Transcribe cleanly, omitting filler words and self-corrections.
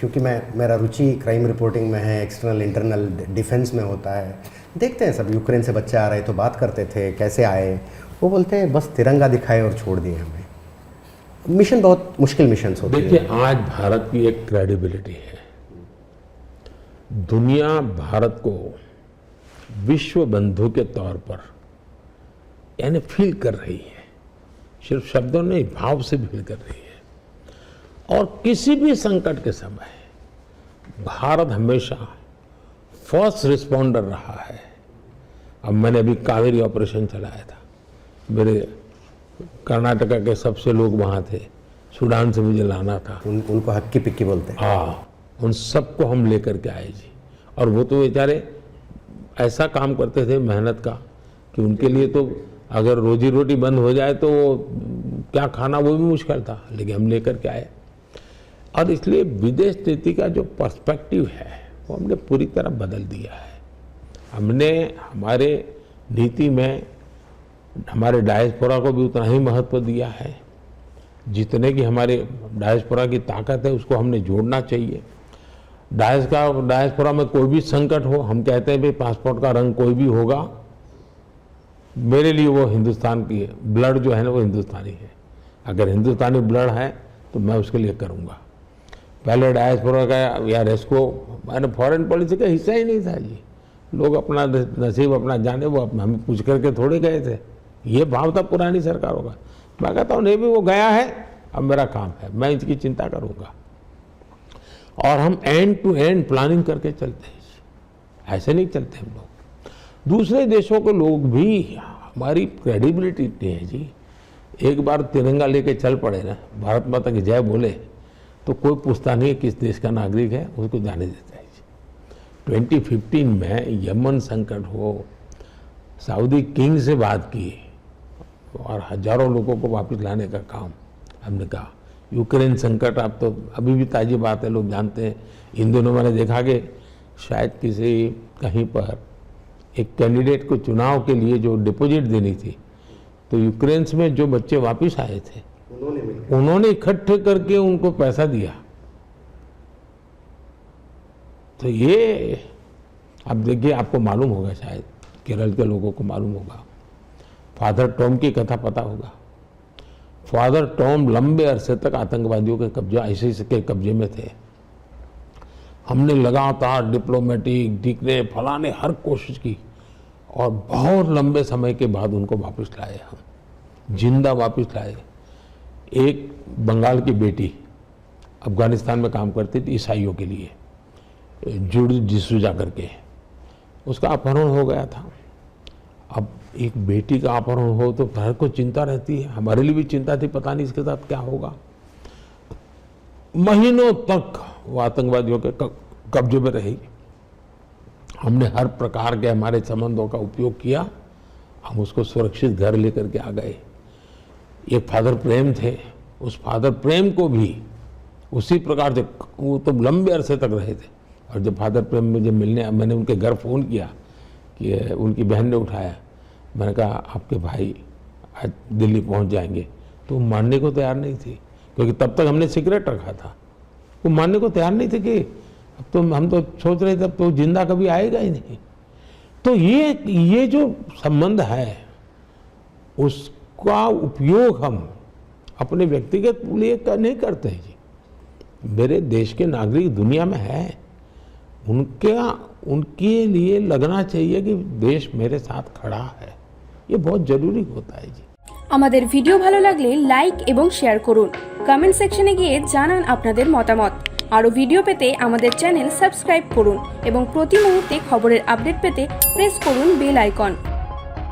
क्योंकि मेरा रुचि crime reporting में है, एक्सटर्नल इंटरनल डिफेंस में होता है। देखते हैं सब, यूक्रेन से बच्चे आ रहे तो बात करते थे कैसे आए, वो बोलते हैं बस तिरंगा दिखाए और छोड़ दिए हमें। मिशन बहुत मुश्किल मिशन होते हैं। देखिए, आज भारत की एक क्रेडिबिलिटी है, दुनिया भारत को विश्व बंधु के तौर पर यानी फील कर रही है, सिर्फ शब्दों नहीं भाव से फील कर रही है। और किसी भी संकट के समय भारत हमेशा फर्स्ट रिस्पॉन्डर रहा है। अब मैंने अभी कावेरी ऑपरेशन चलाया था, मेरे कर्नाटका के सबसे लोग वहाँ थे, सूडान से मुझे लाना था। उनको हक्की पिक्की बोलते हैं। हाँ, उन सबको हम लेकर के आए जी। और वो तो बेचारे ऐसा काम करते थे मेहनत का कि उनके लिए तो अगर रोजी रोटी बंद हो जाए तो क्या खाना वो भी मुश्किल था, लेकिन हम लेकर के आए। और इसलिए विदेश नीति का जो पर्सपेक्टिव है वो हमने पूरी तरह बदल दिया है। हमने हमारे नीति में हमारे डायस्पोरा को भी उतना ही महत्व दिया है जितने की हमारे डायस्पोरा की ताकत है, उसको हमने जोड़ना चाहिए। डायस्पोरा में कोई भी संकट हो, हम कहते हैं भाई पासपोर्ट का रंग कोई भी होगा, मेरे लिए वो हिंदुस्तान की है, ब्लड जो है ना वो हिंदुस्तानी है। अगर हिंदुस्तानी ब्लड है तो मैं उसके लिए करूँगा। पहले डायस्पोरा का या रेस्को मैंने फॉरेन पॉलिसी का हिस्सा ही नहीं था जी। लोग अपना नसीब अपना जाने, वो हमें पूछ करके थोड़े गए थे। ये भाव था पुरानी सरकारों का। मैं कहता हूँ नहीं भी वो गया है, अब मेरा काम है, मैं इसकी चिंता करूँगा। और हम एंड टू एंड प्लानिंग करके चलते हैं, ऐसे नहीं चलते हम लोग। दूसरे देशों के लोग भी, हमारी क्रेडिबिलिटी इतनी है जी, एक बार तिरंगा लेके चल पड़े ना, भारत माता की जय बोले तो कोई पूछता नहीं है किस देश का नागरिक है, उसको जाने देता है जी। 2015 में यमन संकट हो, सऊदी किंग से बात की और हजारों लोगों को वापस लाने का काम हमने कहा। यूक्रेन संकट अब तो अभी भी ताज़ी बात है, लोग जानते हैं। इन दिनों मैंने देखा कि शायद किसी कहीं पर एक कैंडिडेट को चुनाव के लिए जो डिपॉजिट देनी थी, तो यूक्रेन में जो बच्चे वापस आए थे उन्होंने इकट्ठे करके उनको पैसा दिया। तो ये अब देखिए, आपको मालूम होगा, शायद केरल के लोगों को मालूम होगा, फादर टॉम की कथा पता होगा। फादर टॉम लंबे अरसे तक आतंकवादियों के कब्जा, आईसिस के कब्जे में थे। हमने लगातार डिप्लोमेटिक दिखने फलाने हर कोशिश की और बहुत लंबे समय के बाद उनको वापस लाए, हम जिंदा वापस लाए। एक बंगाल की बेटी अफगानिस्तान में काम करती थी ईसाइयों के लिए, जुड़ी डिसूजा करके, उसका अपहरण हो गया था। अब एक बेटी का अपहरण हो तो घर को चिंता रहती है, हमारे लिए भी चिंता थी, पता नहीं इसके साथ क्या होगा। महीनों तक वो आतंकवादियों के कब्जे में रही। हमने हर प्रकार के हमारे संबंधों का उपयोग किया, हम उसको सुरक्षित घर लेकर के आ गए। एक फादर प्रेम थे, उस फादर प्रेम को भी उसी प्रकार से, वो तो लंबे अरसे तक रहे थे। और जब फादर प्रेम मुझे मिलने, मैंने उनके घर फ़ोन किया कि उनकी बहन ने उठाया, मैंने कहा आपके भाई आज दिल्ली पहुंच जाएंगे, तो वो मानने को तैयार नहीं थी, क्योंकि तब तक हमने सिगरेट रखा था। वो मानने को तैयार नहीं थे कि अब तो हम तो सोच रहे थे अब तो जिंदा कभी आएगा ही नहीं। तो ये जो संबंध है उसका उपयोग हम अपने व्यक्तिगत लिए नहीं करते हैं जी। मेरे देश के नागरिक दुनिया में है, उनके लिए लगना चाहिए कि देश मेरे साथ खड़ा है, ये बहुत जरूरी होता है जी। আমাদের ভিডিও ভালো লাগলে লাইক এবং শেয়ার করুন, কমেন্ট সেকশনে গিয়ে জানান আপনাদের মতামত। আরো ভিডিও পেতে আমাদের চ্যানেল সাবস্ক্রাইব করুন এবং প্রতি মুহূর্তে খবরের আপডেট পেতে প্রেস করুন বেল আইকন।